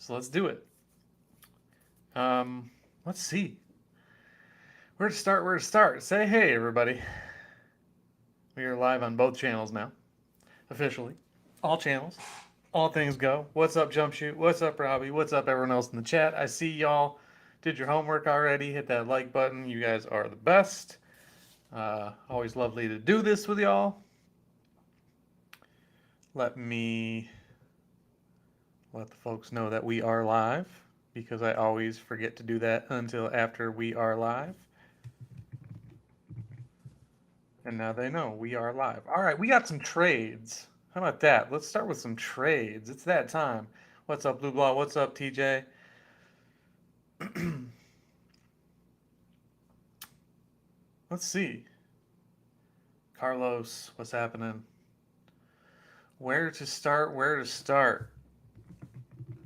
So let's do it. Um, let's see. Where to start? Where to start? Say hey, everybody. We are live on both channels now, officially. All channels. All things go. What's up, Jump Shoot? What's up, Robbie? What's up, everyone else in the chat? I see y'all did your homework already. Hit that like button. You guys are the best. Always lovely to do this with y'all. Let me let the folks know that we are live because I always forget to do that until after we are live. And now they know we are live. All right, we got some trades. How about that? Let's start with some trades. It's that time. What's up, Blue Ball? What's up, TJ? Let's see. Carlos, what's happening? Where to start? Where to start?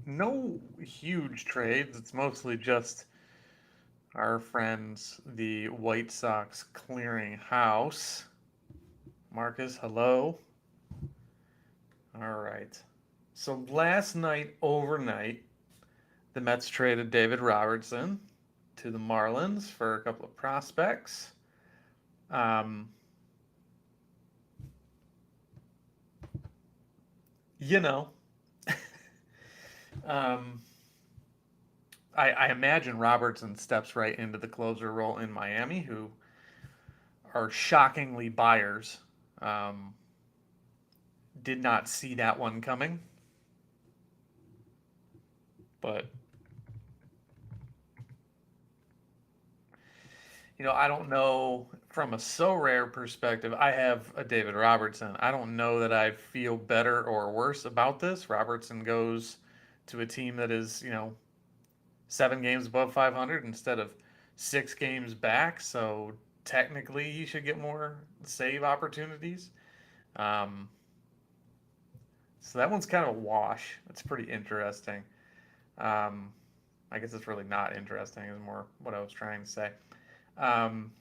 No huge trades. It's mostly just our friends, the White Sox clearing house. Marcus, hello. All right. So last night, overnight, the Mets traded David Robertson to the Marlins for a couple of prospects. Um, you know, um, I imagine Robertson steps right into the closer role in Miami, who are shockingly buyers. Um, did not see that one coming, but I don't know from a Sorare perspective. I have a David Robertson. I don't know that I feel better or worse about this. Robertson goes to a team that is, 7 games above 500 instead of 6 games back. So technically, he should get more save opportunities. Um, so that one's kind of a wash. It's pretty interesting. Um, I guess it's really not interesting, is more what I was trying to say. Um,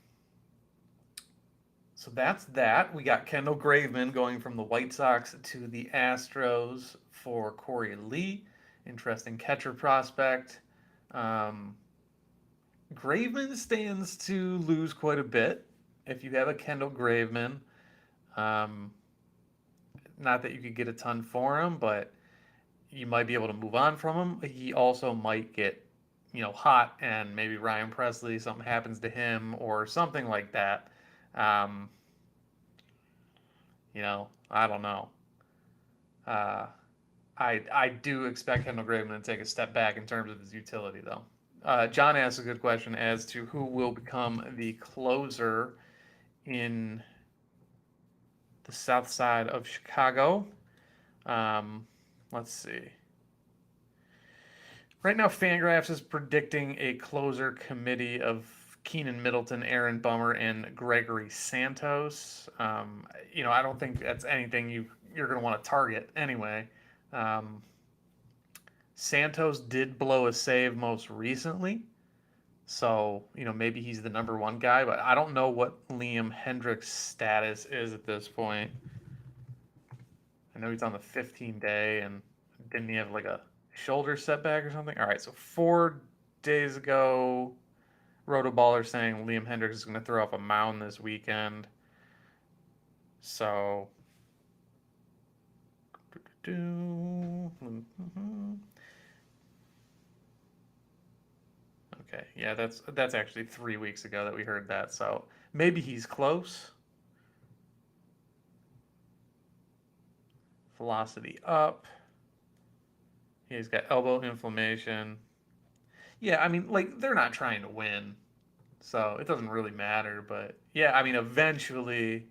so that's that. We got Kendall Graveman going from the White Sox to the Astros for Corey Lee. Interesting catcher prospect. Um, Graveman stands to lose quite a bit if you have a Kendall Graveman. Um, Not that you could get a ton for him, but you might be able to move on from him. He also might get, hot, and maybe Ryan Presley, something happens to him or something like that. Um, I don't know. Uh, I do expect Kendall Graveman to take a step back in terms of his utility, though. John asked a good question as to who will become the closer in the south side of Chicago. Um, let's see. Right now, Fangraphs is predicting a closer committee of Keenan Middleton, Aaron Bummer, and Gregory Santos. I don't think that's anything you're going to want to target anyway. Um, Santos did blow a save most recently, so maybe he's the number one guy. But I don't know what Liam Hendriks' status is at this point. I know he's on the 15-day, and didn't he have like a shoulder setback or something? All right, so 4 days ago, Rotoballer saying Liam Hendriks is going to throw off a mound this weekend. So, okay, yeah, that's actually 3 weeks ago that we heard that. So maybe he's close. Velocity up. He's got elbow inflammation. Yeah, I mean, like, they're not trying to win, so it doesn't really matter. But yeah, I mean, eventually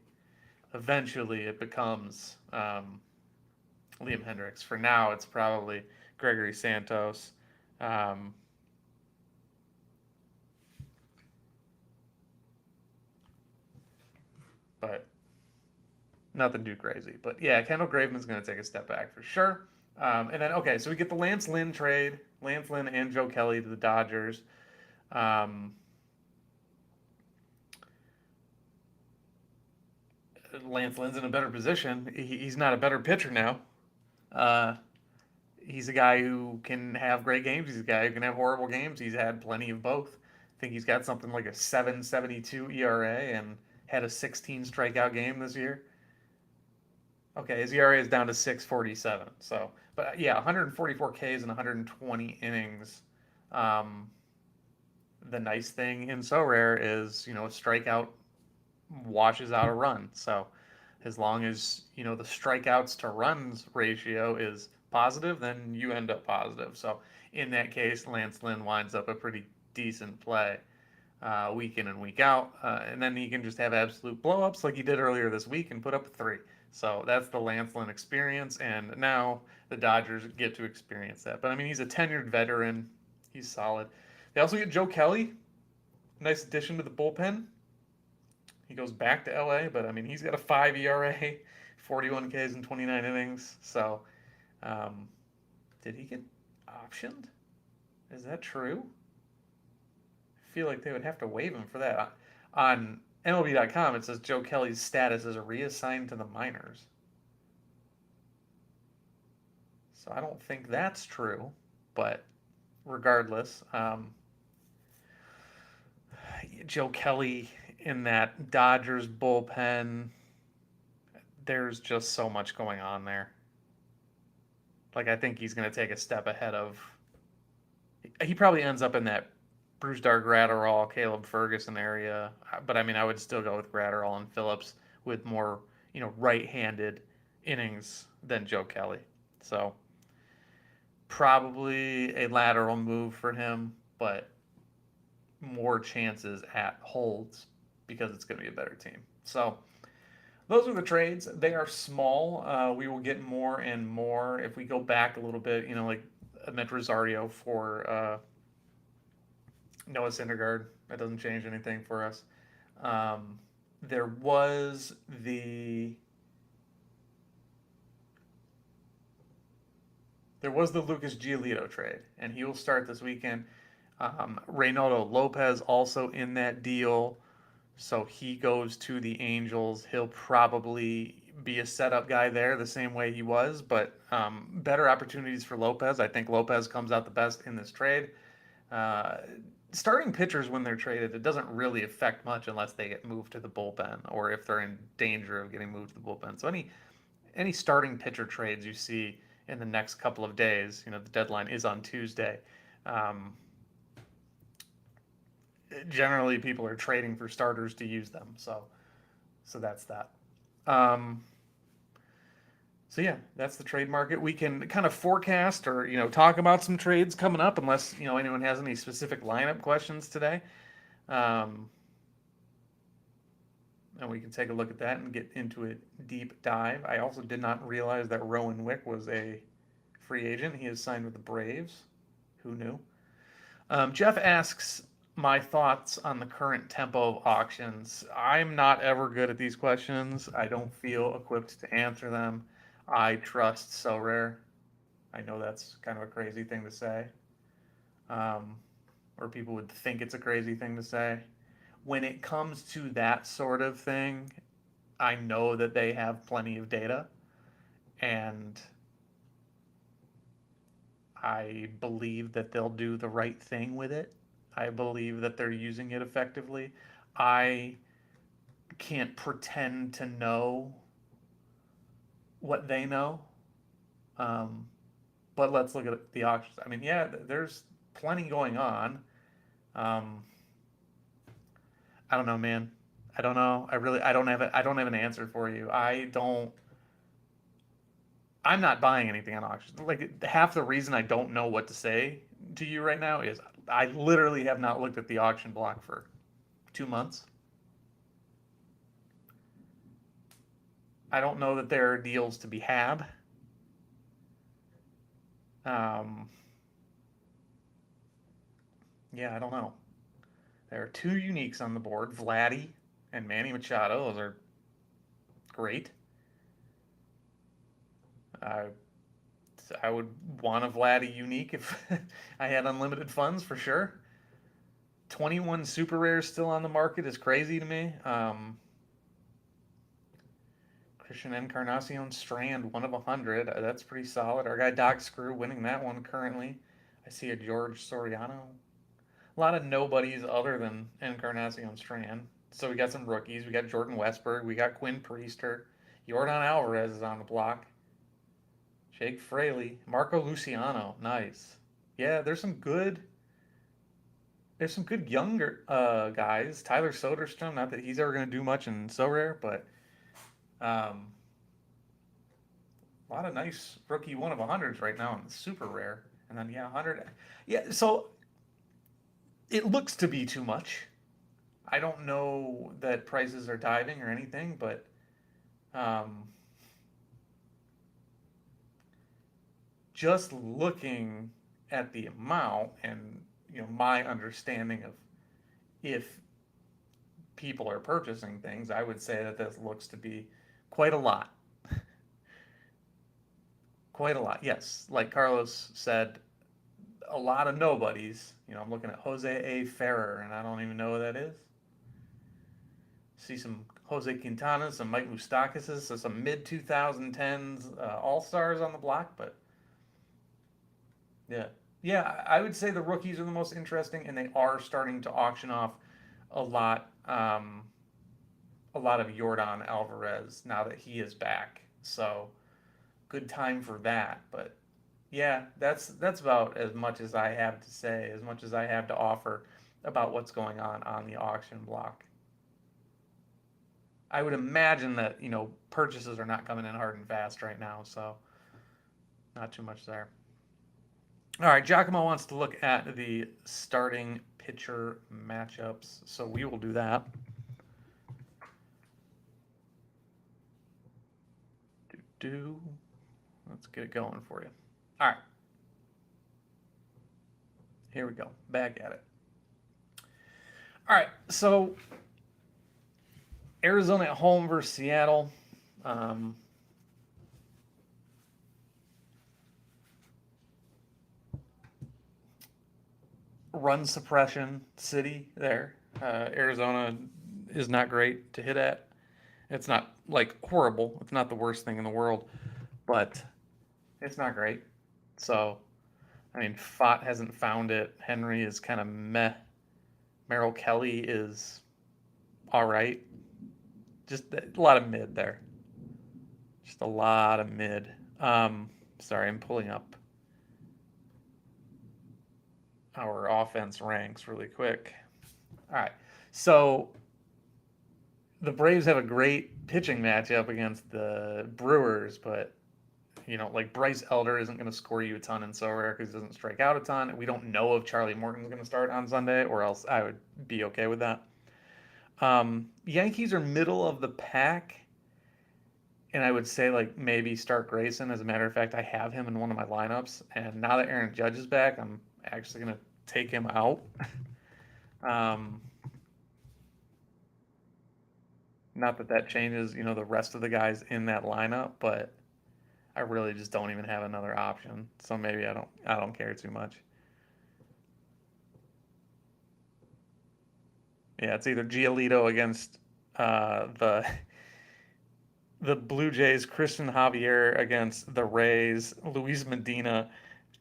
it becomes Liam Hendriks. For now, it's probably Gregory Santos. Um, but nothing too crazy. But yeah, Kendall Graveman's going to take a step back for sure. And then, okay, so we get the Lance Lynn trade. Lance Lynn and Joe Kelly to the Dodgers. Um, Lance Lynn's in a better position. He's not a better pitcher now. Uh, he's a guy who can have great games. He's a guy who can have horrible games. He's had plenty of both. I think he's got something like a 7.72 ERA and had a 16 strikeout game this year. Okay, his ERA is down to 6.47. So, but yeah, 144 Ks and 120 innings. Um, the nice thing in Sorare is, a strikeout washes out a run. So, as long as, the strikeouts to runs ratio is positive, then you end up positive. So, in that case, Lance Lynn winds up a pretty decent play week in and week out. And then he can just have absolute blowups like he did earlier this week and put up a three. So that's the Lance Lynn experience, and now the Dodgers get to experience that. But I mean, he's a tenured veteran. He's solid. They also get Joe Kelly, nice addition to the bullpen. He goes back to LA, but I mean, he's got a 5 ERA, 41 Ks and 29 innings. So, um, did he get optioned? Is that true? I feel like they would have to waive him for that. On MLB.com, it says Joe Kelly's status is reassigned to the minors. So I don't think that's true, but regardless, Joe Kelly in that Dodgers bullpen, there's just so much going on there. Like, I think he's going to take a step ahead of. He probably ends up in that Brusdar Gratterall, Caleb Ferguson area, but I mean, I would still go with Gratterall and Phillips with more, right-handed innings than Joe Kelly. So probably a lateral move for him, but more chances at holds because it's going to be a better team. So those are the trades. They are small. We will get more and more if we go back a little bit. Like Met Rosario for Noah Syndergaard. That doesn't change anything for us. There was the Lucas Giolito trade, and he will start this weekend. Reynaldo Lopez also in that deal, so he goes to the Angels. He'll probably be a setup guy there the same way he was, but better opportunities for Lopez. I think Lopez comes out the best in this trade. Starting pitchers when they're traded, it doesn't really affect much unless they get moved to the bullpen or if they're in danger of getting moved to the bullpen. So any starting pitcher trades you see in the next couple of days, the deadline is on Tuesday. Generally, people are trading for starters to use them. So that's that. So yeah, that's the trade market. We can kind of forecast or talk about some trades coming up, unless anyone has any specific lineup questions today, and we can take a look at that and get into a deep dive. I also did not realize that Rowan Wick was a free agent. He is signed with the Braves. Who knew? Jeff asks my thoughts on the current tempo of auctions. I'm not ever good at these questions. I don't feel equipped to answer them. I trust Sorare. I know that's kind of a crazy thing to say, or people would think it's a crazy thing to say. When it comes to that sort of thing, I know that they have plenty of data, and I believe that they'll do the right thing with it. I believe that they're using it effectively. I can't pretend to know what they know. But let's look at the auctions. I mean, yeah, there's plenty going on. I don't know, man. I don't know. I don't have an answer for you. I'm not buying anything on auctions. Like, half the reason I don't know what to say to you right now is I literally have not looked at the auction block for 2 months. I don't know that there are deals to be had. Yeah, I don't know. There are two uniques on the board, Vladdy and Manny Machado. Those are great. I would want a Vladdy unique if I had unlimited funds for sure. 21 super rares still on the market is crazy to me. Christian Encarnacion Strand, 1 of 100. That's pretty solid. Our guy Doc Screw winning that one currently. I see a George Soriano. A lot of nobodies other than Encarnacion Strand. So we got some rookies. We got Jordan Westberg. We got Quinn Priester. Jordan Alvarez is on the block. Jake Fraley. Marco Luciano. Nice. Yeah, there's some good younger guys. Tyler Soderstrom, not that he's ever going to do much in Sorare, but um, a lot of nice rookie 1 of 100s right now in the super rare. And then, yeah, 100. Yeah, so it looks to be too much. I don't know that prices are diving or anything, but um, just looking at the amount and my understanding of if people are purchasing things, I would say that this looks to be quite a lot. Quite a lot, yes. Like Carlos said, a lot of nobodies. I'm looking at Jose A. Ferrer, and I don't even know who that is. See some Jose Quintana, some Mike Moustakas, so some mid 2010s All Stars on the block, but yeah. Yeah, I would say the rookies are the most interesting, and they are starting to auction off a lot. A lot of Jordan Alvarez now that he is back. So good time for that. But yeah, that's about as much as I have to say, as much as I have to offer about what's going on the auction block. I would imagine that purchases are not coming in hard and fast right now, so not too much there. All right, Giacomo wants to look at the starting pitcher matchups, so we will do that. Let's get it going for you. All right. Here we go. Back at it. All right. So Arizona at home versus Seattle. Run suppression city there. Arizona is not great to hit at. It's not like horrible. It's not the worst thing in the world, but it's not great. So, I mean, Fott hasn't found it. Henry is kind of meh. Merrill Kelly is all right. Just a lot of mid there. Just a lot of mid. Sorry, I'm pulling up our offense ranks really quick. All right. So the Braves have a great pitching matchup against the Brewers, but like Bryce Elder isn't going to score you a ton in Sorare because he doesn't strike out a ton. We don't know if Charlie Morton's going to start on Sunday, or else I would be okay with that. Yankees are middle of the pack, and I would say like maybe start Grayson. As a matter of fact, I have him in one of my lineups, and now that Aaron Judge is back, I'm actually going to take him out. Not that that changes, the rest of the guys in that lineup, but I really just don't even have another option. So maybe I don't care too much. Yeah, it's either Giolito against the the Blue Jays, Christian Javier against the Rays, Luis Medina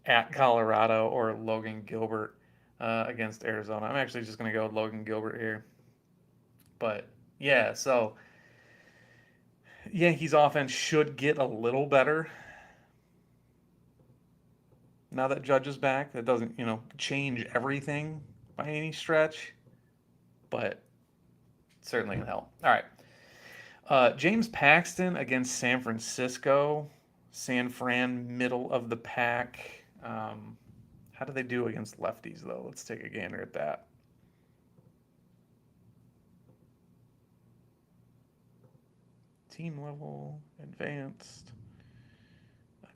at Colorado, or Logan Gilbert against Arizona. I'm actually just going to go with Logan Gilbert here. But yeah, so Yankees offense should get a little better now that Judge is back. That doesn't, change everything by any stretch, but certainly can help. All right. James Paxton against San Francisco. San Fran, middle of the pack. How do they do against lefties, though? Let's take a gander at that. Team level, advanced,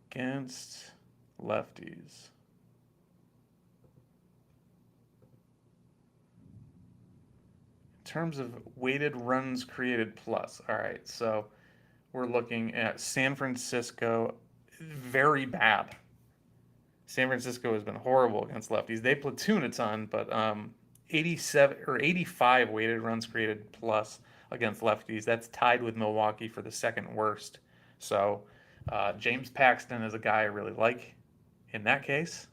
against lefties. In terms of weighted runs created plus, all right, so we're looking at San Francisco, very bad. San Francisco has been horrible against lefties. They platoon a ton, but 87 or 85 weighted runs created plus against lefties. That's tied with Milwaukee for the second worst. So James Paxton is a guy I really like in that case.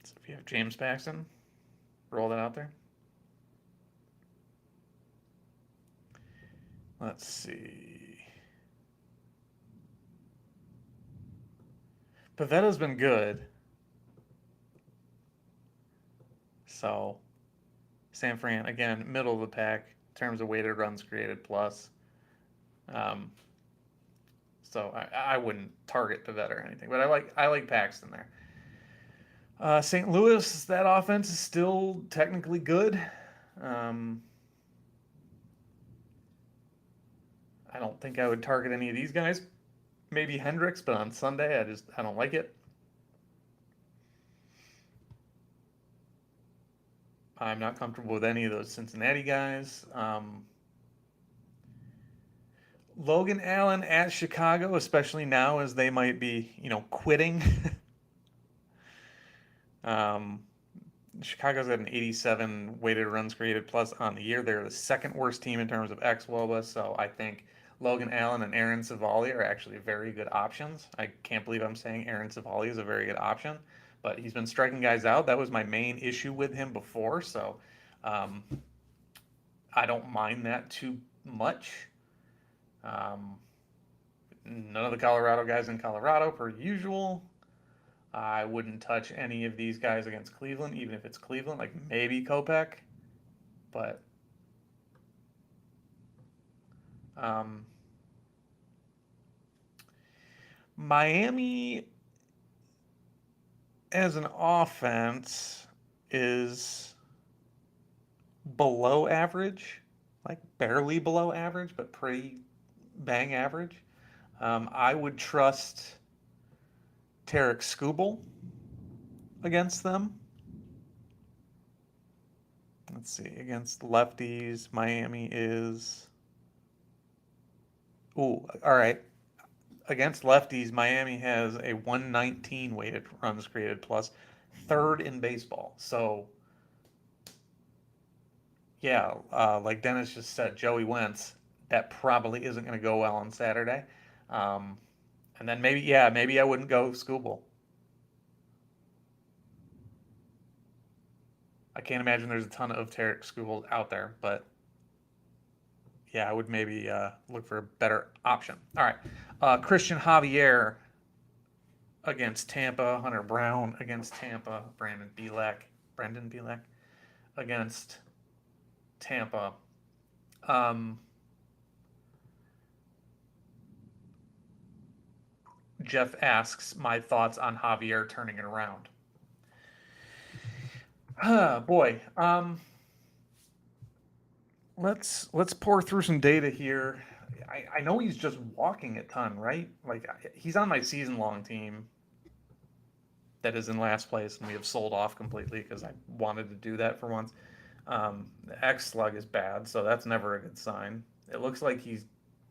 So if you have James Paxton, roll that out there. Let's see. Pavetta's been good. So San Fran, again, middle of the pack in terms of weighted runs created plus. Um, so I wouldn't target Pavetta or anything, but I like Paxton there. St. Louis, that offense is still technically good. Um, I don't think I would target any of these guys. Maybe Hendricks, but on Sunday, I don't like it. I'm not comfortable with any of those Cincinnati guys. Logan Allen at Chicago, especially now as they might be, quitting. um, Chicago's at an 87 weighted runs created plus on the year. They're the second worst team in terms of xWOBA, so I think Logan Allen and Aaron Civale are actually very good options. I can't believe I'm saying Aaron Civale is a very good option, but he's been striking guys out. That was my main issue with him before, so um, I don't mind that too much. Um, None of the Colorado guys in Colorado, per usual. I wouldn't touch any of these guys against Cleveland, even if it's Cleveland, like maybe Kopech. But um, Miami as an offense is below average, like barely below average, but pretty bang average. I would trust Tarek Skubal against them. Let's see, against lefties, Miami is. Ooh, all right. Against lefties, Miami has a 119 weighted runs created plus, third in baseball. So, yeah, like Dennis just said, Joey Wentz, that probably isn't going to go well on Saturday. Um, and then maybe I wouldn't go Skubal. I can't imagine there's a ton of Tarek Skubal out there, but yeah, I would maybe look for a better option. All right, Christian Javier against Tampa, Hunter Brown against Tampa, Brendan Bielak against Tampa. Um, Jeff asks my thoughts on Javier turning it around. Boy, let's pour through some data here. I know he's just walking a ton, right? Like he's on my season long team that is in last place, and we have sold off completely because I wanted to do that for once. The X slug is bad, so that's never a good sign. It looks like he's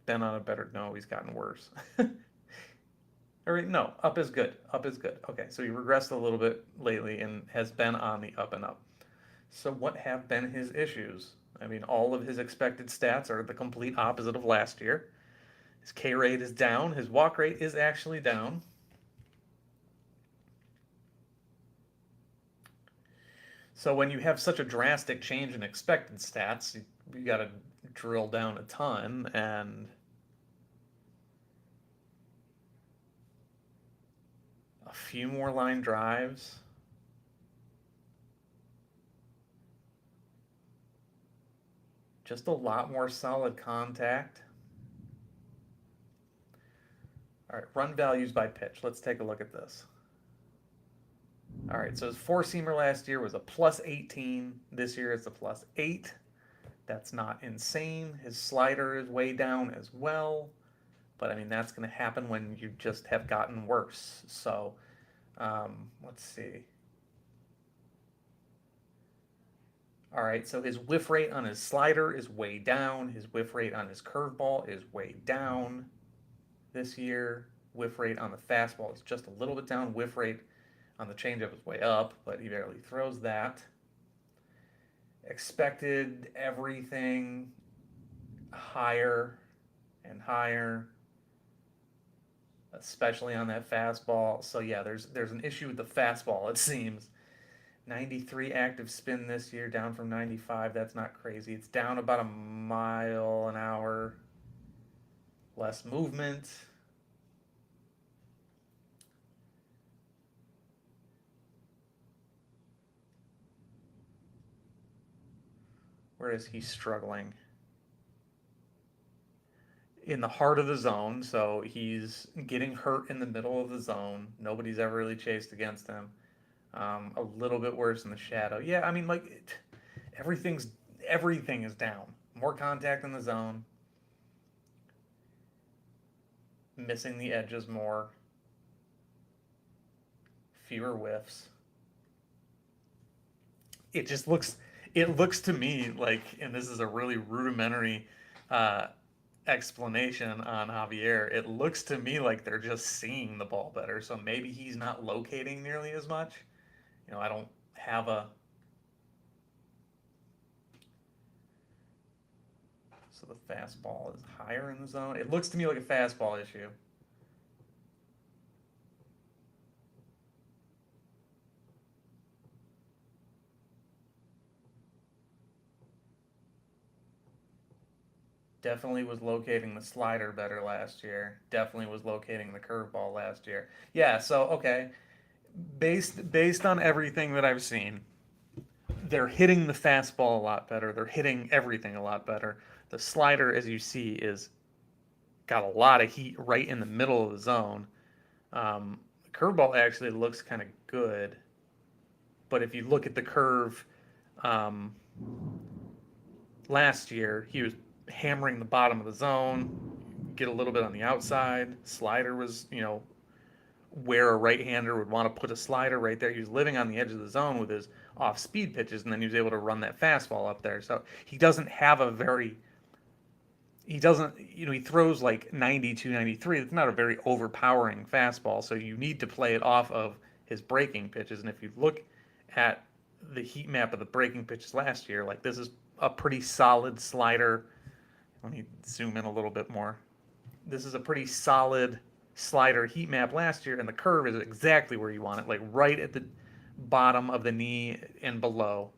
been on a better. No, he's gotten worse. All right, no, up is good. Up is good. Okay, so he regressed a little bit lately and has been on the up and up. So what have been his issues? I mean, all of his expected stats are the complete opposite of last year. His K rate is down. His walk rate is actually down. So when you have such a drastic change in expected stats, you got to drill down a ton and a few more line drives. Just a lot more solid contact. All right, run values by pitch. Let's take a look at this. All right, so his four-seamer last year was a plus 18. This year it's a plus 8. That's not insane. His slider is way down as well. But I mean, that's going to happen when you just have gotten worse. So let's see. All right, so his whiff rate on his slider is way down. His whiff rate on his curveball is way down this year. Whiff rate on the fastball is just a little bit down. Whiff rate On the changeup is way up, but he barely throws that. Expected everything higher and higher, especially on that fastball. So yeah, there's an issue with the fastball, it seems. 93 active spin this year, down from 95. That's not crazy. It's down about a mile an hour. Less movement. Where is he struggling? In the heart of the zone, so he's getting hurt in the middle of the zone. Nobody's ever really chased against him. A little bit worse in the shadow. Yeah, I mean, like everything's everything is down. More contact in the zone. Missing the edges more. Fewer whiffs. It just looks. It looks to me like, and this is a really rudimentary uh, explanation on Javier. It looks to me like they're just seeing the ball better. So maybe he's not locating nearly as much. I don't have a. So the fastball is higher in the zone. It looks to me like a fastball issue. Definitely was locating the slider better last year. Definitely was locating the curveball last year. Yeah, so okay. Based on everything that I've seen, they're hitting the fastball a lot better. They're hitting everything a lot better. The slider, as you see, is got a lot of heat right in the middle of the zone. The curveball actually looks kind of good, but if you look at the curve, um, last year he was hammering the bottom of the zone, get a little bit on the outside. Slider was, where a right-hander would want to put a slider right there. He was living on the edge of the zone with his off-speed pitches, and then he was able to run that fastball up there. So he doesn't have a very he doesn't, he throws like 92, 93. It's not a very overpowering fastball, so you need to play it off of his breaking pitches. And if you look at the heat map of the breaking pitches last year, like this is a pretty solid slider. Let me zoom in a little bit more. This is a pretty solid slider heat map last year, and the curve is exactly where you want it, like right at the bottom of the knee and below.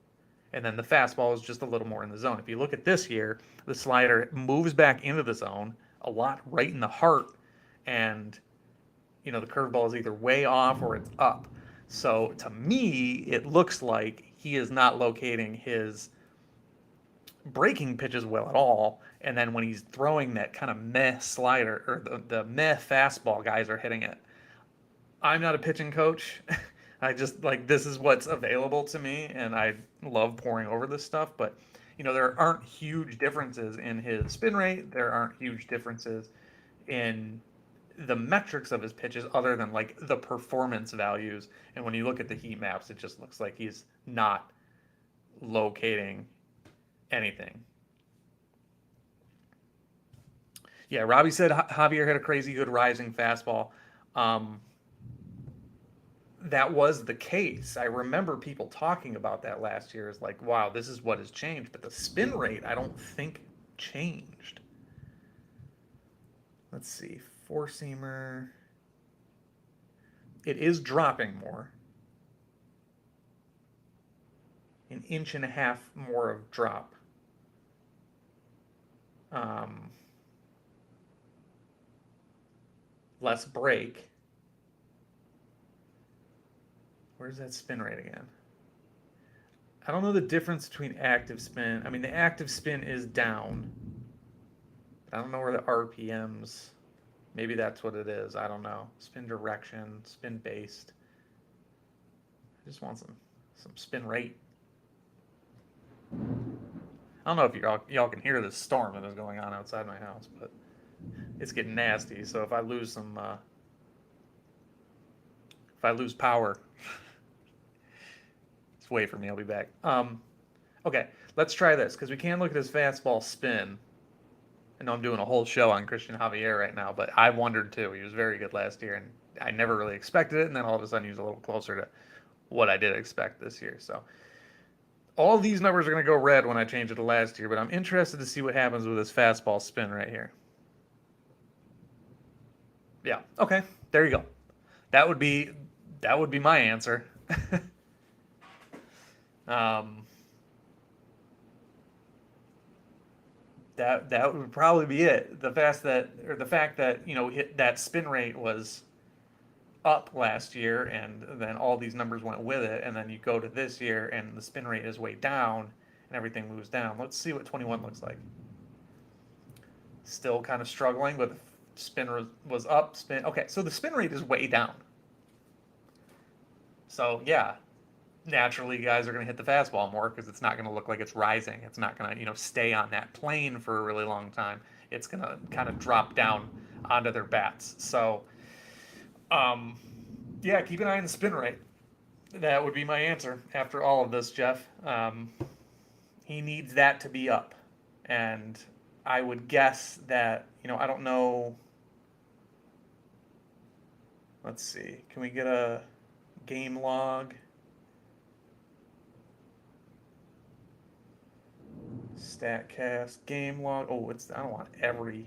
And then the fastball is just a little more in the zone. If you look at this year, the slider moves back into the zone a lot, right in the heart, and the curveball is either way off or it's up. So to me, it looks like he is not locating his breaking pitches well at all. And then when he's throwing that kind of meh slider or the meh fastball, guys are hitting it. I'm not a pitching coach. I just like this is what's available to me, and I love pouring over this stuff. But there aren't huge differences in his spin rate. There aren't huge differences in the metrics of his pitches, other than like the performance values. And when you look at the heat maps, it just looks like he's not locating anything. Yeah, Robbie said Javier had a crazy good rising fastball. Um, that was the case. I remember people talking about that last year as like, wow, this is what has changed. But the spin rate, I don't think changed. Let's see. Four seamer. It is dropping more. An inch and a half more of drop. Less break. Where's that spin rate again? I don't know the difference between active spin. I mean, the active spin is down. I don't know where the RPMs. Maybe that's what it is. I don't know. Spin direction, spin based. I just want some spin rate. I don't know if y'all can hear this storm that is going on outside my house, but it's getting nasty. So if I lose power, just wait for me. I'll be back. Okay, let's try this because we can look at his fastball spin. I know I'm doing a whole show on Christian Javier right now, but I wondered too. He was very good last year, and I never really expected it, and then all of a sudden he was a little closer to what I did expect this year. So all these numbers are going to go red when I change it to last year, but I'm interested to see what happens with this fastball spin right here. Yeah. Okay. There you go. That would be my answer. um, that would probably be it. The fact that that spin rate was up last year, and then all these numbers went with it, and then you go to this year, and the spin rate is way down, and everything moves down. Let's see what 21 looks like. Still kind of struggling, but the spin was up. Okay, so the spin rate is way down. So yeah, naturally guys are going to hit the fastball more because it's not going to look like it's rising. It's not going to stay on that plane for a really long time. It's going to kind of drop down onto their bats. So yeah, keep an eye on the spin rate. That would be my answer after all of this, Jeff. He needs that to be up, and I would guess that I don't know. Let's see. Can we get a game log? Statcast game log. Oh, I don't want every.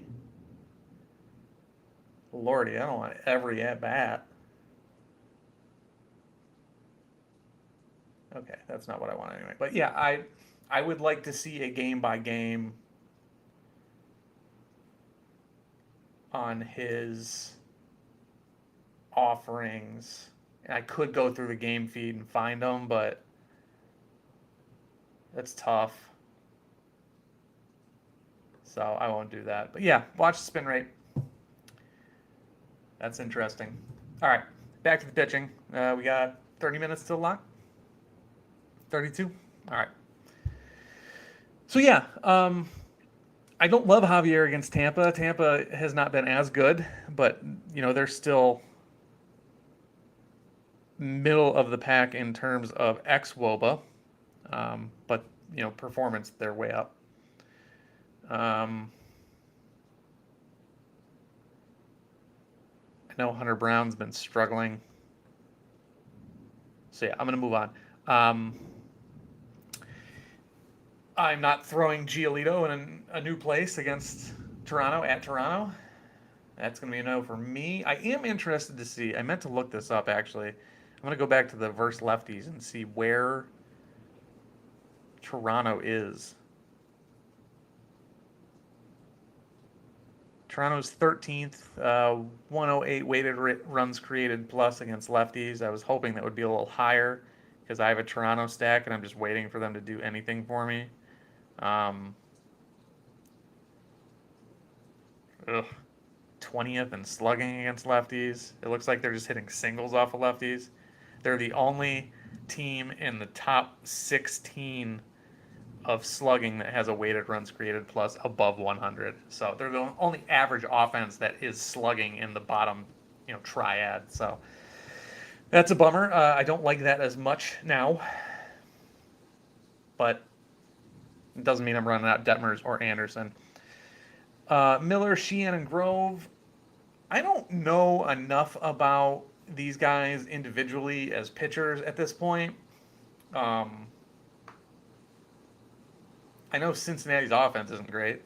Lordy, I don't want every at bat. Okay, that's not what I want anyway. But yeah, I would like to see a game by game on his offerings. And I could go through the game feed and find them, but that's tough. So I won't do that. But yeah, watch the spin rate. That's interesting. All right, back to the pitching. We got 30 minutes till lock. 32. All right. So yeah, I don't love Javier against Tampa. Tampa has not been as good, but they're still middle of the pack in terms of xwOBA, but performance they're way up. I know Hunter Brown's been struggling, so yeah, I'm gonna move on. I'm not throwing Giolito in a new place against Toronto at Toronto. That's going to be a no for me. I am interested to see. I meant to look this up, actually. I'm going to go back to the verse lefties and see where Toronto is. Toronto's 13th, 108 weighted runs created plus against lefties. I was hoping that would be a little higher because I have a Toronto stack and I'm just waiting for them to do anything for me. 20th in slugging against lefties. It looks like they're just hitting singles off of lefties. They're the only team in the top 16 of slugging that has a weighted runs created plus above 100. So they're the only average offense that is slugging in the bottom, triad. So that's a bummer. I don't like that as much now, but it doesn't mean I'm running out Detmers or Anderson. Miller, Sheehan, and Grove. I don't know enough about these guys individually as pitchers at this point. I know Cincinnati's offense isn't great.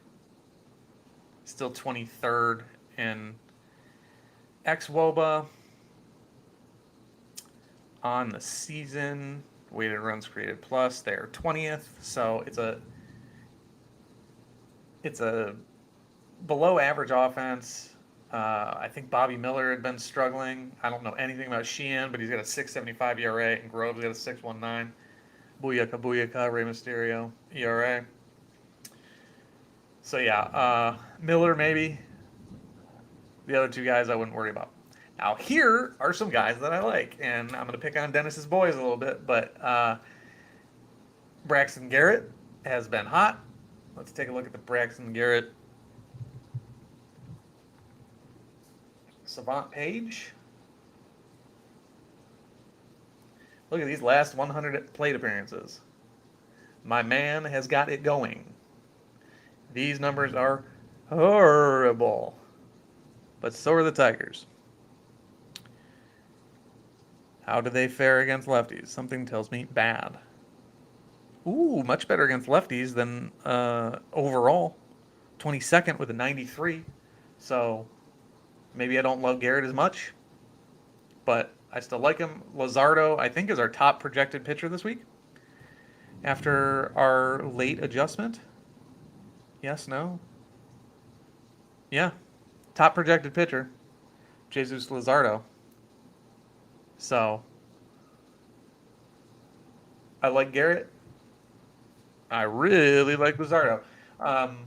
Still 23rd in xwOBA on the season. Weighted runs created plus, they're 20th. So it's a below average offense. I think Bobby Miller had been struggling. I don't know anything about Sheehan, but he's got a 6.75 ERA, and Grove's got a 6.19. Booyaka, Rey Mysterio, ERA. So yeah, Miller maybe. The other two guys I wouldn't worry about. Now here are some guys that I like, and I'm going to pick on Dennis's boys a little bit, but Braxton Garrett has been hot. Let's take a look at the Braxton Garrett Savant page. Look at these last 100 plate appearances. My man has got it going. These numbers are horrible, but so are the Tigers. How do they fare against lefties? Something tells me bad. Ooh, much better against lefties than overall. 22nd with a 93. So maybe I don't love Garrett as much, but I still like him. Luzardo, I think, is our top projected pitcher this week after our late adjustment. Yes, no? Yeah. Top projected pitcher, Jesus Luzardo. So I like Garrett. I really like Luzardo. Um,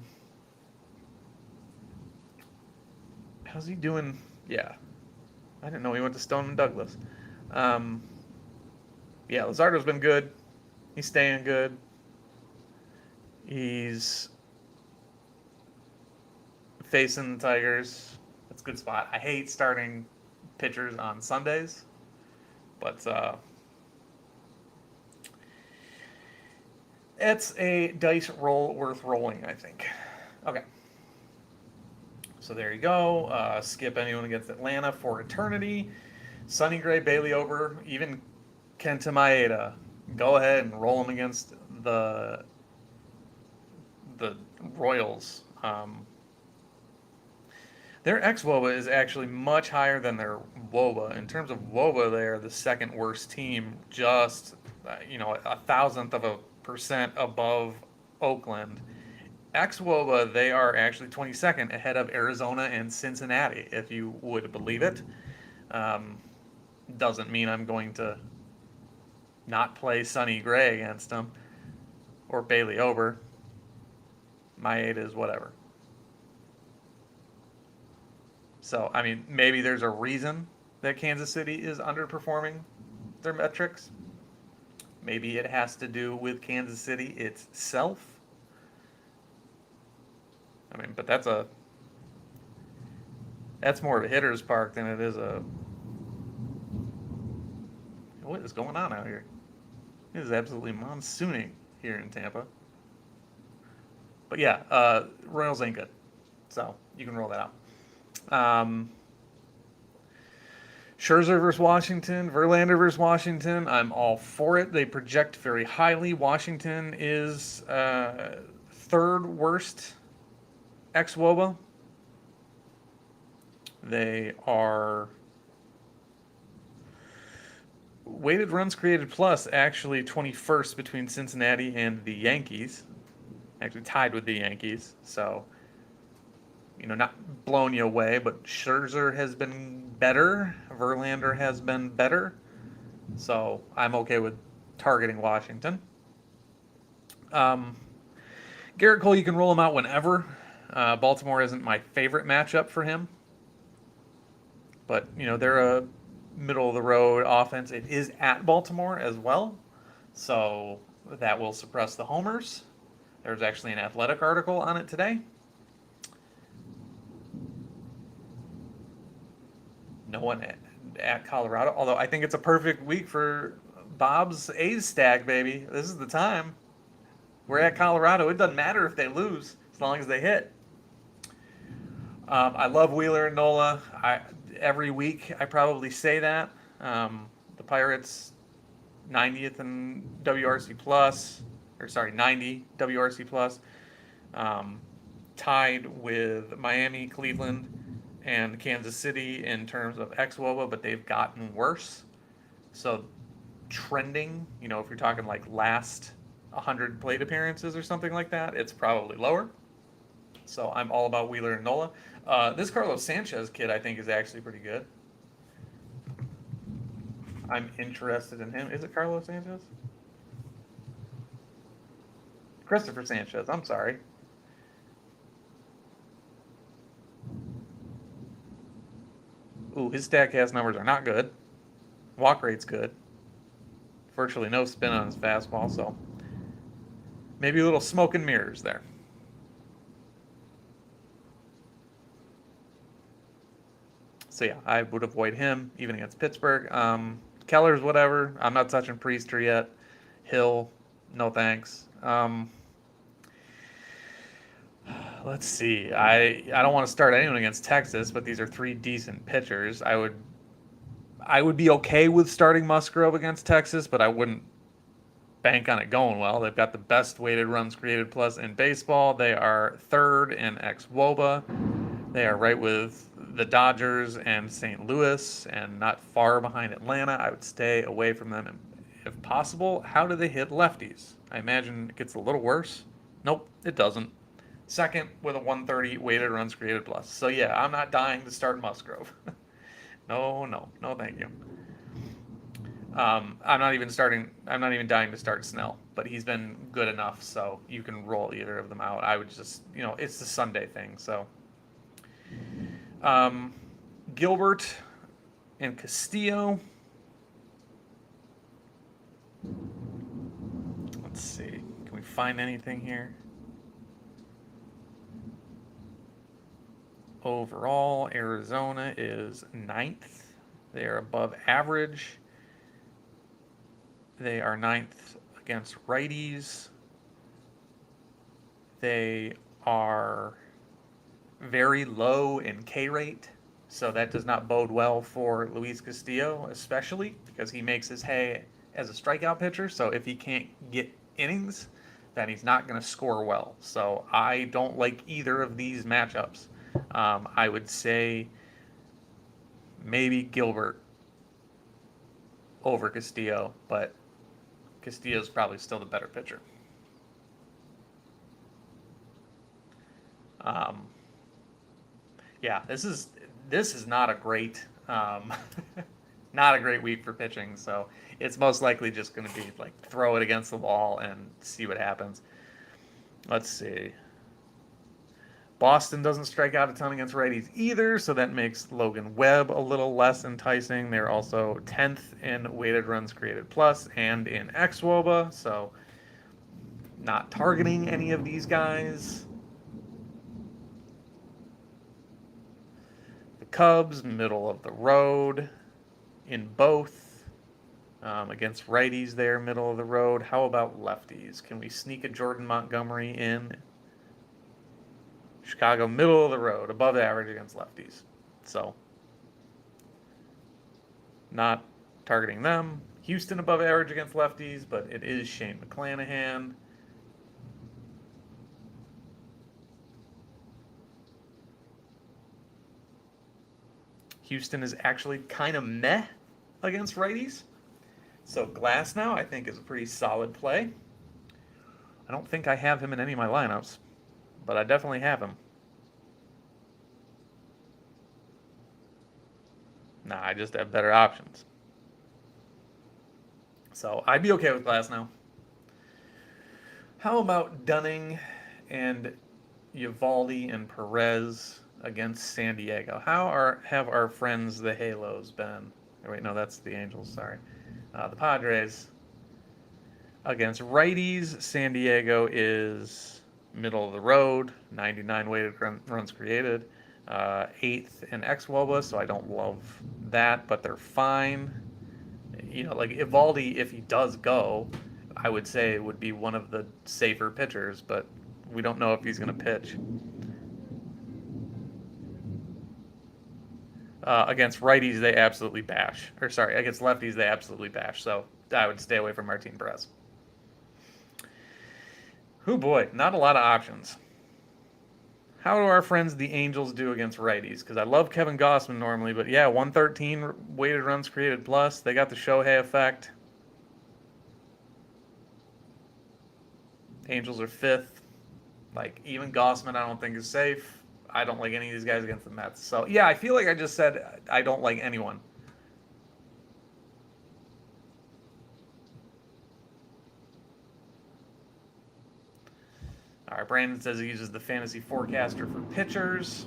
how's he doing? Yeah. I didn't know he went to Stoneman Douglas. Um, yeah, Luzardo's been good. He's staying good. He's facing the Tigers. That's a good spot. I hate starting pitchers on Sundays, but it's a dice roll worth rolling, I think. Okay. So there you go. Skip anyone against Atlanta for eternity. Sonny Gray, Bailey over, even Kenta Maeda. Go ahead and roll them against the Royals. Their xWOBA is actually much higher than their WOBA. In terms of WOBA, they are the second worst team, just a thousandth of a percent above Oakland. xWOBA, they are actually 22nd ahead of Arizona and Cincinnati, if you would believe it. Doesn't mean I'm going to not play Sonny Gray against them or Bailey Ober. My 8 is whatever. So, I mean, maybe there's a reason that Kansas City is underperforming their metrics. Maybe it has to do with Kansas City itself. I mean, but that's more of a hitter's park than it is a. What is going on out here? It is absolutely monsooning here in Tampa. But yeah, Royals ain't good, so you can roll that out. Scherzer versus Washington, Verlander versus Washington. I'm all for it. They project very highly. Washington is third worst xWOBA. They are weighted runs created plus, actually 21st between Cincinnati and the Yankees. Actually tied with the Yankees. So, not blowing you away, but Scherzer has been better. Verlander has been better. So I'm okay with targeting Washington. Garrett Cole, you can roll him out whenever. Baltimore isn't my favorite matchup for him. But, they're a middle of the road offense. It is at Baltimore as well. So that will suppress the homers. There's actually an Athletic article on it today. No one at Colorado, although I think it's a perfect week for Bob's A's stack, baby. This is the time. We're at Colorado. It doesn't matter if they lose as long as they hit. I love Wheeler and Nola. Every week I probably say that. The Pirates 90th in WRC plus, 90 WRC plus, tied with Miami, Cleveland, and Kansas City in terms of xWOBA, but they've gotten worse. So trending, if you're talking like last 100 plate appearances or something like that, it's probably lower. So I'm all about Wheeler and Nola. This Carlos Sanchez kid, I think, is actually pretty good. I'm interested in him. Is it Carlos Sanchez? Christopher Sanchez. I'm sorry. Ooh, his Statcast numbers are not good. Walk rate's good. Virtually no spin on his fastball, so maybe a little smoke and mirrors there. So yeah, I would avoid him even against Pittsburgh. Keller's whatever. I'm not touching Priester yet. Hill, no thanks. Let's see. I don't want to start anyone against Texas, but these are three decent pitchers. I would be okay with starting Musgrove against Texas, but I wouldn't bank on it going well. They've got the best weighted runs created plus in baseball. They are third in xWOBA. They are right with the Dodgers and St. Louis and not far behind Atlanta. I would stay away from them if possible. How do they hit lefties? I imagine it gets a little worse. Nope, it doesn't. Second with a 130 weighted runs created plus. So yeah, I'm not dying to start Musgrove. No, no, no, thank you. I'm not even starting. I'm not even dying to start Snell, but he's been good enough, so you can roll either of them out. I would just, it's the Sunday thing. So, um, Gilbert and Castillo. Let's see. Can we find anything here? Overall, Arizona is ninth. They are above average. They are ninth against righties. They are very low in K rate, so that does not bode well for Luis Castillo, especially because he makes his hay as a strikeout pitcher. So if he can't get innings, then he's not going to score well. So I don't like either of these matchups. I would say maybe Gilbert over Castillo, but Castillo's probably still the better pitcher. Um, yeah, this is not a great not a great week for pitching. So it's most likely just going to be like throw it against the wall and see what happens. Let's see. Boston doesn't strike out a ton against righties either, so that makes Logan Webb a little less enticing. They're also 10th in weighted runs created plus and in xWOBA, so not targeting any of these guys. The Cubs, middle of the road in both. Against righties, they're middle of the road. How about lefties? Can we sneak a Jordan Montgomery in? Chicago, middle of the road, above average against lefties. So, not targeting them. Houston, above average against lefties, but it is Shane McClanahan. Houston is actually kind of meh against righties. So Glasnow, I think, is a pretty solid play. I don't think I have him in any of my lineups, but I definitely have him. Nah, I just have better options. So I'd be okay with Glasnow. How about Dunning and Eovaldi and Perez against San Diego? Have our friends the Halos been? Oh, wait, no, that's the Angels. Sorry, the Padres against righties. San Diego is middle of the road, 99 weighted runs created, 8th in xWOBA, so I don't love that, but they're fine. Like Eovaldi, if he does go, I would say it would be one of the safer pitchers, but we don't know if he's going to pitch. Against righties, they absolutely bash. Or sorry, against lefties, they absolutely bash. So I would stay away from Martin Perez. Oh boy, not a lot of options. How do our friends the Angels do against righties? Because I love Kevin Gossman normally, but yeah, 113 weighted runs created plus. They got the Shohei effect. Angels are 5th. Like, even Gossman I don't think is safe. I don't like any of these guys against the Mets. So, yeah, I feel like I just said I don't like anyone. All right, Brandon says he uses the fantasy forecaster for pitchers.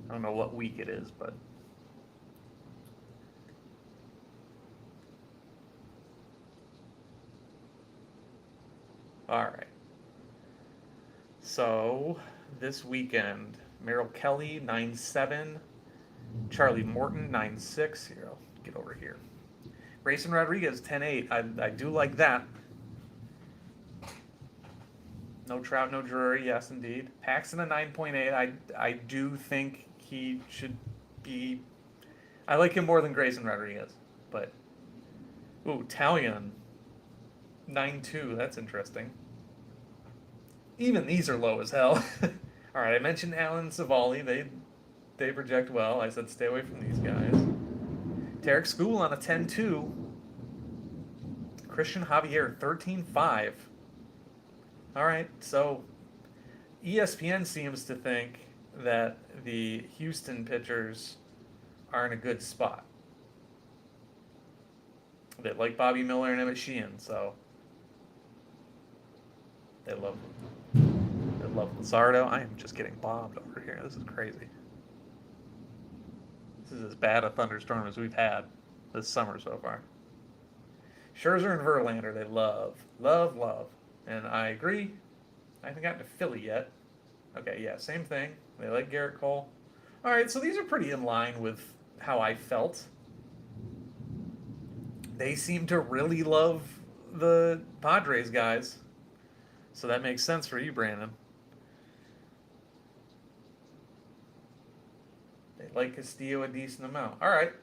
I don't know what week it is, but all right. So this weekend, Merrill Kelly 9-7, Charlie Morton 9-6. Here, I'll get over here. Grayson Rodriguez 10-8. I do like that. No Trout, no Drury. Yes, indeed. Paxton a 9.8. I do think he should be. I like him more than Grayson Rodriguez, but ooh, Talion 9.2. That's interesting. Even these are low as hell. All right, I mentioned Alan Savali. They project well. I said stay away from these guys. Tarek School on a 10.2. Christian Javier 13.5. All right, so ESPN seems to think that the Houston pitchers are in a good spot. They like Bobby Miller and Emmett Sheehan, so they love they love Luzardo. I am just getting bombed over here. This is crazy. This is as bad a thunderstorm as we've had this summer so far. Scherzer and Verlander, they love, love, love, and I agree. I haven't gotten to Philly yet. Okay, yeah, same thing. They like Garrett Cole. All right, so these are pretty in line with how I felt. They seem to really love the Padres guys, so that makes sense for you, Brandon. They like Castillo a decent amount. All right,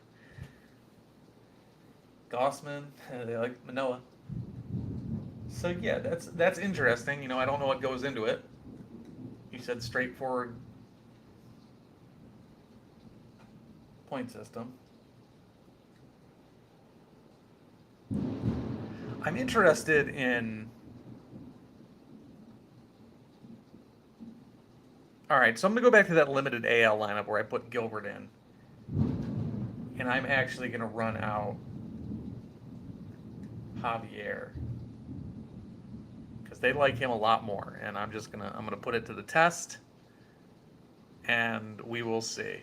Gossman, they like Manoa. So yeah, that's interesting. You know, I don't know what goes into it. You said straightforward point system. I'm interested in. All right, so I'm gonna go back to that limited AL lineup where I put Gilbert in, and I'm actually gonna run out Javier because they like him a lot more, and I'm gonna put it to the test, and we will see.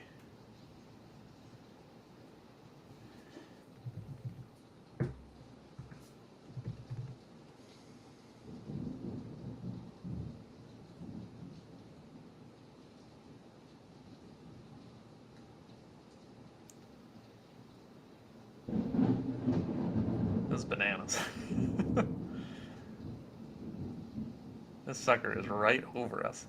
This is bananas. This sucker is right over us.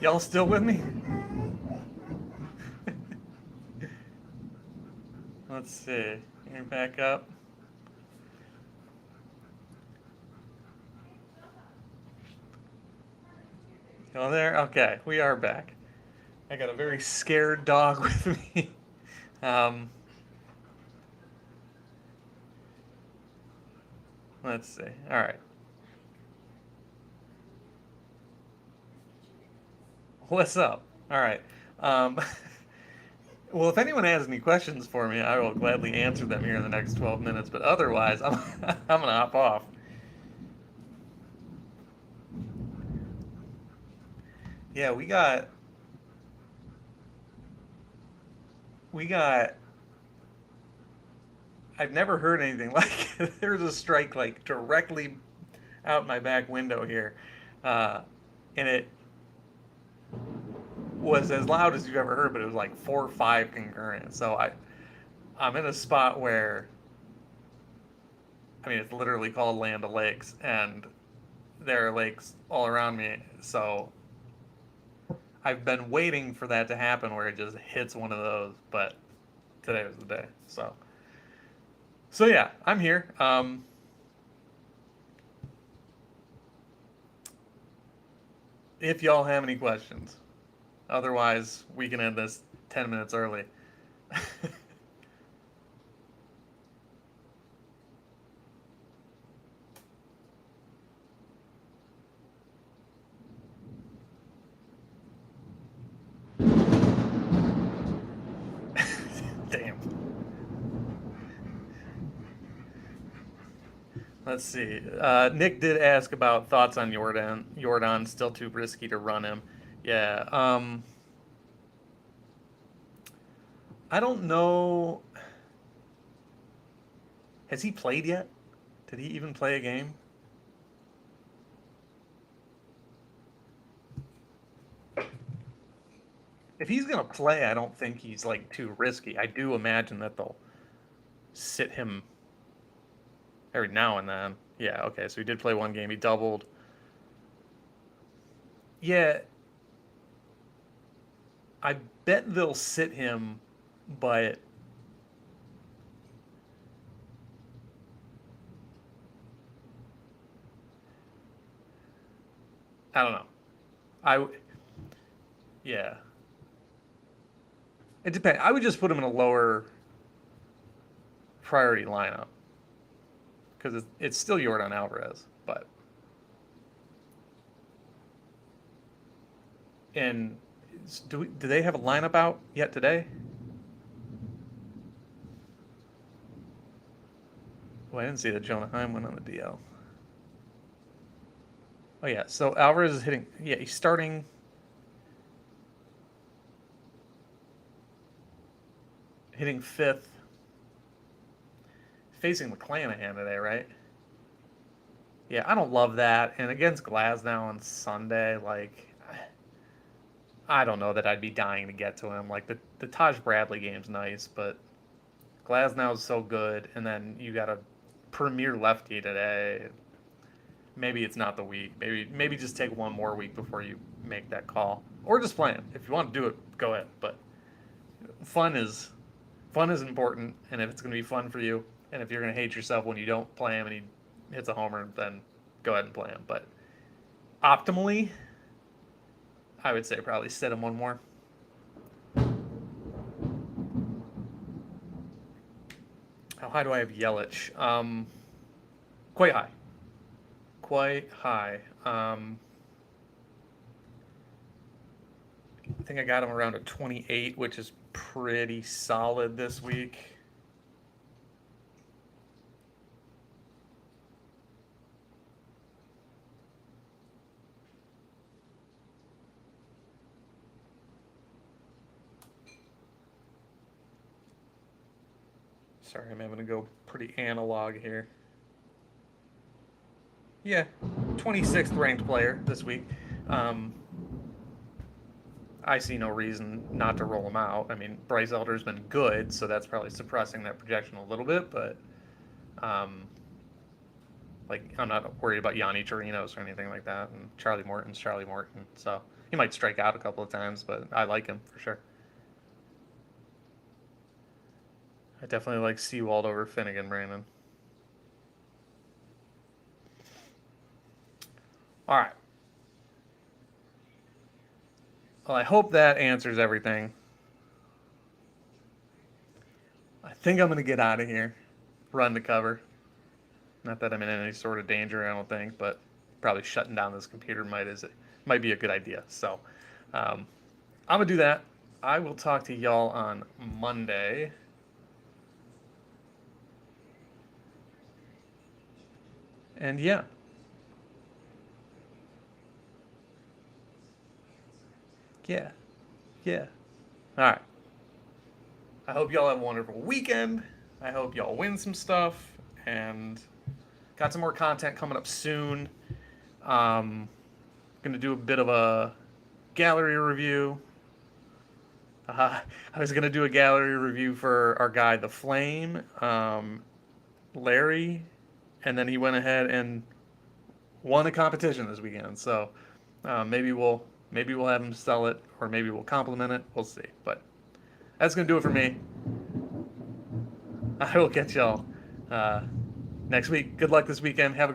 Y'all still with me? Let's see. You're back up. Go there? Okay, we are back. I got a very scared dog with me. Um, let's see. All right. What's up? All right. Um, well, if anyone has any questions for me, I will gladly answer them here in the next 12 minutes. But otherwise, I'm gonna hop off. Yeah, we got. I've never heard anything like it. There's a strike like directly out my back window here, uh, and it was as loud as you've ever heard, but it was like 4 or 5 concurrent. So I'm in a spot where, I mean, it's literally called Land of Lakes, and there are lakes all around me. So I've been waiting for that to happen where it just hits one of those, but today was the day. So yeah, I'm here. If y'all have any questions, otherwise we can end this 10 minutes early. Damn. Let's see. Nick did ask about thoughts on Jordan. Jordan still too risky to run him. Yeah. I don't know. Has he played yet? Did he even play a game? If he's gonna play, I don't think he's like too risky. I do imagine that they'll sit him every now and then. Yeah. Okay. So he did play one game. He doubled. Yeah. I bet they'll sit him, but I don't know. I yeah. It depends. I would just put him in a lower priority lineup because it's still Jordan Alvarez, but and do they have a lineup out yet today? Oh, I didn't see that Jonah Heim went on the DL. Oh yeah, so Alvarez is hitting. Yeah, he's hitting fifth, facing McClanahan today, right? Yeah, I don't love that. And against Glasnow on Sunday, like I don't know that I'd be dying to get to him. Like the Taj Bradley game's nice, but Glasnow's so good, and then you got a premier lefty today. Maybe it's not the week. Maybe just take one more week before you make that call, or just play him. If you want to do it, go ahead. But fun is fun is important, and if it's going to be fun for you, and if you're going to hate yourself when you don't play him and he hits a homer, then go ahead and play him. But optimally, I would say probably sit him one more. How high do I have Yelich? Quite high. Quite high. I think I got him around a 28, which is pretty solid this week. Sorry, I'm having to go pretty analog here. Yeah, 26th ranked player this week. Um, I see no reason not to roll him out. I mean, Bryce Elder's been good, so that's probably suppressing that projection a little bit, but um, like I'm not worried about Yanni Chirinos or anything like that. And Charlie Morton's Charlie Morton, so He might strike out a couple of times, but I like him for sure. I definitely like Seawald over Finnegan, Brandon. All right. Well, I hope that answers everything. I think I'm going to get out of here. Run to cover. Not that I'm in any sort of danger, I don't think, but probably shutting down this computer might be a good idea. So I'm going to do that. I will talk to y'all on Monday. And yeah. Yeah. Yeah. All right. I hope y'all have a wonderful weekend. I hope y'all win some stuff and got some more content coming up soon. Gonna do a bit of a gallery review. I was gonna do a gallery review for our guy, the Flame, Larry, and then he went ahead and won a competition this weekend. So maybe we'll have him sell it, or maybe we'll compliment it. We'll see. But that's gonna do it for me. I will catch y'all next week. Good luck this weekend. Have a